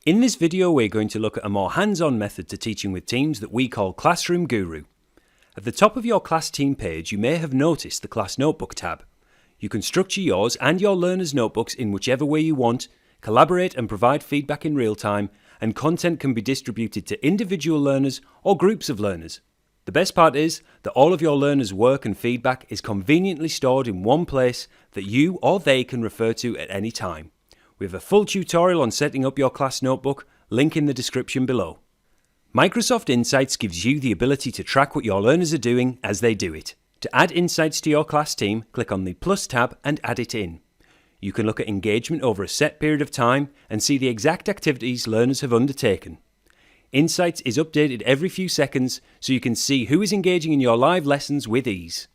In this video, we're going to look at a more hands-on method to teaching with teams that we call Classroom Guru. At the top of your class team page, you may have noticed the Class Notebook tab. You can structure yours and your learners' notebooks in whichever way you want, collaborate and provide feedback in real time, and content can be distributed to individual learners or groups of learners. The best part is that all of your learners' work and feedback is conveniently stored in one place that you or they can refer to at any time. We have a full tutorial on setting up your class notebook, link in the description below. Microsoft Insights gives you the ability to track what your learners are doing as they do it. To add insights to your class team, click on the Plus tab and add it in. You can look at engagement over a set period of time and see the exact activities learners have undertaken. Insights is updated every few seconds so you can see who is engaging in your live lessons with ease.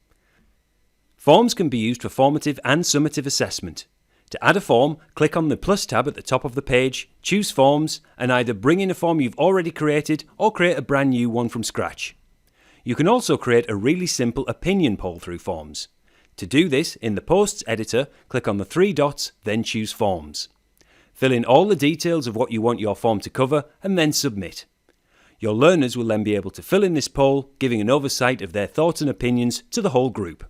Forms can be used for formative and summative assessment. To add a form, click on the Plus tab at the top of the page, choose Forms, and either bring in a form you've already created or create a brand new one from scratch. You can also create a really simple opinion poll through Forms. To do this, in the Posts editor, click on the three dots, then choose Forms. Fill in all the details of what you want your form to cover and then submit. Your learners will then be able to fill in this poll, giving an oversight of their thoughts and opinions to the whole group.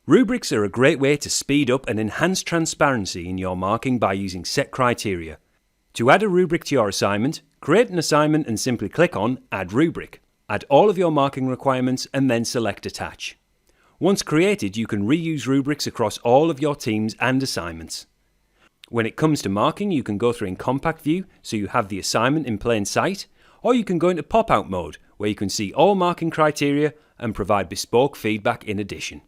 Rubrics are a great way to speed up and enhance transparency in your marking by using set criteria. To add a rubric to your assignment, create an assignment and simply click on Add Rubric. Add all of your marking requirements and then select Attach. Once created, you can reuse rubrics across all of your teams and assignments. When it comes to marking, you can go through in compact view so you have the assignment in plain sight, or you can go into pop-out mode where you can see all marking criteria and provide bespoke feedback in addition.